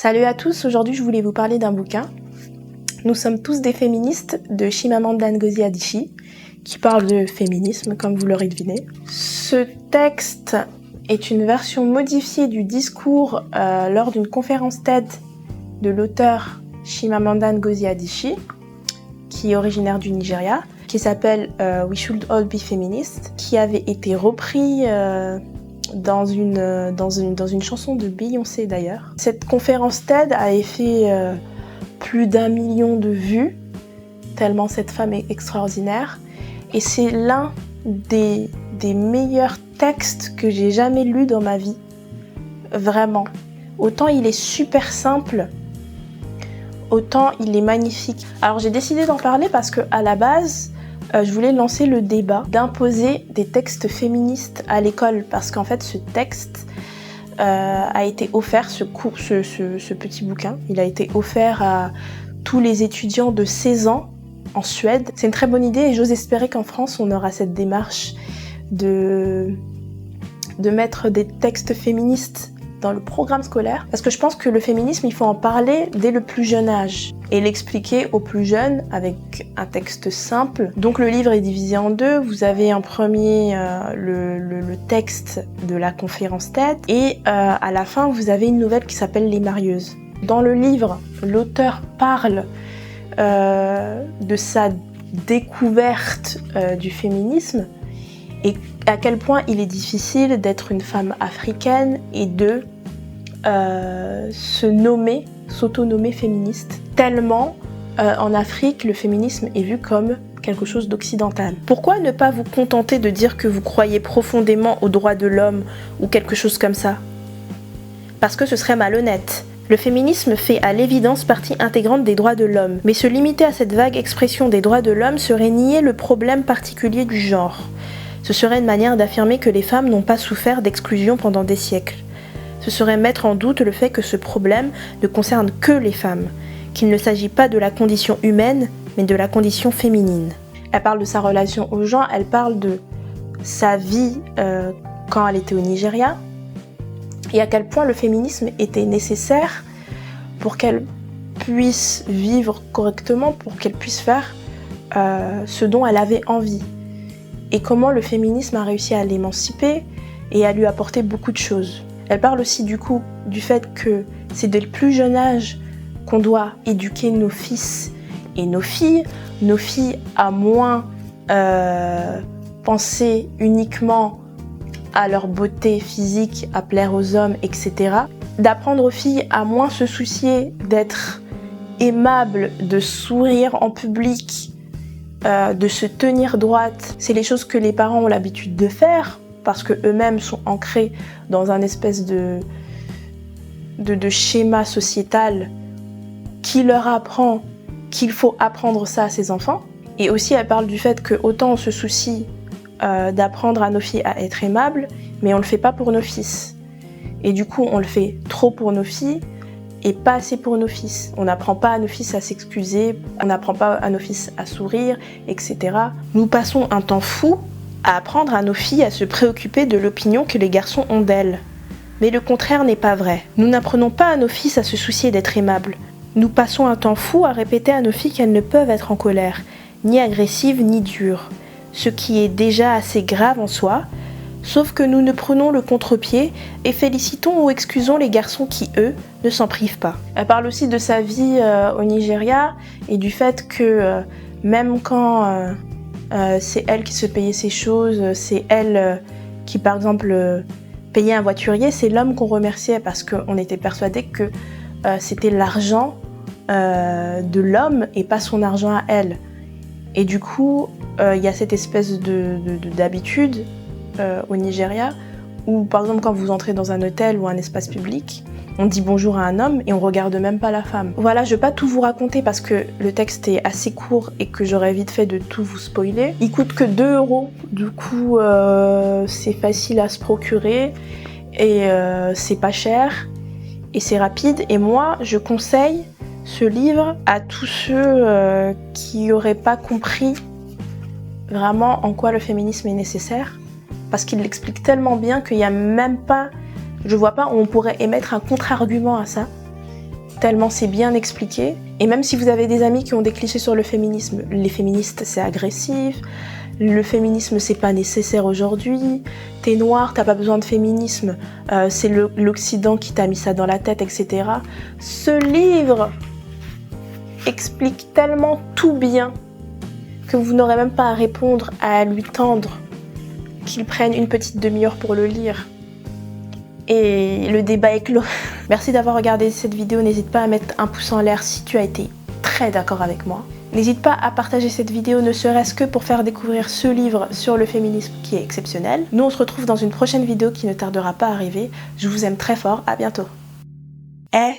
Salut à tous, aujourd'hui je voulais vous parler d'un bouquin. Nous sommes tous des féministes de Chimamanda Ngozi Adichie, qui parle de féminisme, comme vous l'aurez deviné. Ce texte est une version modifiée du discours lors d'une conférence TED de l'auteur Chimamanda Ngozi Adichie, qui est originaire du Nigeria, qui s'appelle We Should All Be Feminists, qui avait été repris dans une chanson de Beyoncé d'ailleurs. Cette conférence TED a fait plus d'1 million de vues, tellement cette femme est extraordinaire. Et c'est l'un des meilleurs textes que j'ai jamais lus dans ma vie. Vraiment. Autant il est super simple, autant il est magnifique. Alors j'ai décidé d'en parler parce que à la base, je voulais lancer le débat d'imposer des textes féministes à l'école, parce qu'en fait ce texte a été offert, ce petit bouquin, il a été offert à tous les étudiants de 16 ans en Suède. C'est une très bonne idée et j'ose espérer qu'en France on aura cette démarche de mettre des textes féministes dans le programme scolaire, parce que je pense que le féminisme, il faut en parler dès le plus jeune âge et l'expliquer aux plus jeunes avec un texte simple. Donc le livre est divisé en deux. Vous avez en premier le texte de la conférence TED et à la fin vous avez une nouvelle qui s'appelle Les Marieuses. Dans le livre, l'auteur parle de sa découverte du féminisme et à quel point il est difficile d'être une femme africaine et de s'autonommer féministe, tellement en Afrique le féminisme est vu comme quelque chose d'occidental. Pourquoi ne pas vous contenter de dire que vous croyez profondément aux droits de l'homme ou quelque chose comme ça? Parce que ce serait malhonnête. Le féminisme fait à l'évidence partie intégrante des droits de l'homme, mais se limiter à cette vague expression des droits de l'homme serait nier le problème particulier du genre. Ce serait une manière d'affirmer que les femmes n'ont pas souffert d'exclusion pendant des siècles. Ce serait mettre en doute le fait que ce problème ne concerne que les femmes, qu'il ne s'agit pas de la condition humaine, mais de la condition féminine. Elle parle de sa relation au genre, elle parle de sa vie quand elle était au Nigeria, et à quel point le féminisme était nécessaire pour qu'elle puisse vivre correctement, pour qu'elle puisse faire ce dont elle avait envie. Et comment le féminisme a réussi à l'émanciper et à lui apporter beaucoup de choses. Elle parle aussi du coup du fait que c'est dès le plus jeune âge qu'on doit éduquer nos fils et nos filles. Nos filles à moins penser uniquement à leur beauté physique, à plaire aux hommes, etc. D'apprendre aux filles à moins se soucier d'être aimables, de sourire en public, de se tenir droite. C'est les choses que les parents ont l'habitude de faire parce que eux-mêmes sont ancrés dans un espèce de schéma sociétal qui leur apprend qu'il faut apprendre ça à ses enfants. Et aussi elle parle du fait que autant on se soucie d'apprendre à nos filles à être aimables, mais on le fait pas pour nos fils. Et du coup on le fait trop pour nos filles et pas assez pour nos fils. On n'apprend pas à nos fils à s'excuser, on n'apprend pas à nos fils à sourire, etc. Nous passons un temps fou à apprendre à nos filles à se préoccuper de l'opinion que les garçons ont d'elles. Mais le contraire n'est pas vrai. Nous n'apprenons pas à nos fils à se soucier d'être aimables. Nous passons un temps fou à répéter à nos filles qu'elles ne peuvent être en colère, ni agressives, ni dures. Ce qui est déjà assez grave en soi, sauf que nous ne prenons le contre-pied et félicitons ou excusons les garçons qui, eux, ne s'en privent pas. Elle parle aussi de sa vie au Nigeria et du fait que même quand c'est elle qui se payait ses choses, c'est elle qui, par exemple, payait un voiturier, c'est l'homme qu'on remerciait parce qu'on était persuadé que c'était l'argent de l'homme et pas son argent à elle. Et du coup, y a cette espèce d'habitude au Nigeria où, par exemple, quand vous entrez dans un hôtel ou un espace public, on dit bonjour à un homme et on regarde même pas la femme. Voilà, je vais pas tout vous raconter parce que le texte est assez court et que j'aurais vite fait de tout vous spoiler. Il coûte que 2 €, du coup c'est facile à se procurer et c'est pas cher et c'est rapide. Et moi, je conseille ce livre à tous ceux qui n'auraient pas compris vraiment en quoi le féminisme est nécessaire, parce qu'il l'explique tellement bien qu'il n'y a même pas, je vois pas où on pourrait émettre un contre-argument à ça. tellement c'est bien expliqué. Et même si vous avez des amis qui ont des clichés sur le féminisme, les féministes c'est agressif, le féminisme c'est pas nécessaire aujourd'hui, t'es noir, t'as pas besoin de féminisme, c'est l'Occident qui t'a mis ça dans la tête, etc. Ce livre explique tellement tout bien que vous n'aurez même pas à répondre, à lui tendre, qu'il prenne une petite demi-heure pour le lire. Et le débat est clos. Merci d'avoir regardé cette vidéo, n'hésite pas à mettre un pouce en l'air si tu as été très d'accord avec moi. N'hésite pas à partager cette vidéo, ne serait-ce que pour faire découvrir ce livre sur le féminisme qui est exceptionnel. Nous on se retrouve dans une prochaine vidéo qui ne tardera pas à arriver. Je vous aime très fort, à bientôt.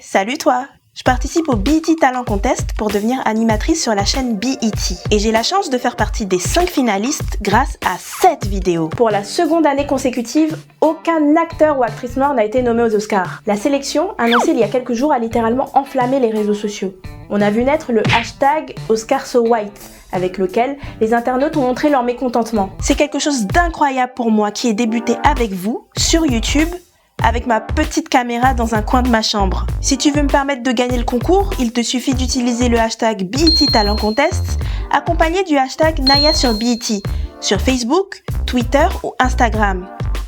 Salut toi! Je participe au BET Talent Contest pour devenir animatrice sur la chaîne BET. Et j'ai la chance de faire partie des 5 finalistes grâce à cette vidéo. Pour la seconde année consécutive, aucun acteur ou actrice noire n'a été nommé aux Oscars. La sélection, annoncée il y a quelques jours, a littéralement enflammé les réseaux sociaux. On a vu naître le hashtag OscarsSoWhite, avec lequel les internautes ont montré leur mécontentement. C'est quelque chose d'incroyable pour moi qui ai débuté avec vous, sur YouTube, avec ma petite caméra dans un coin de ma chambre. Si tu veux me permettre de gagner le concours, il te suffit d'utiliser le hashtag BET Talent Contest, accompagné du hashtag Naya sur BET, sur Facebook, Twitter ou Instagram.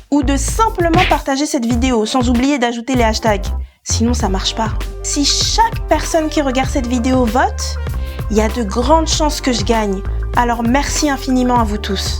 Ou de simplement partager cette vidéo, sans oublier d'ajouter les hashtags. Sinon ça marche pas. Si chaque personne qui regarde cette vidéo vote, il y a de grandes chances que je gagne. Alors merci infiniment à vous tous.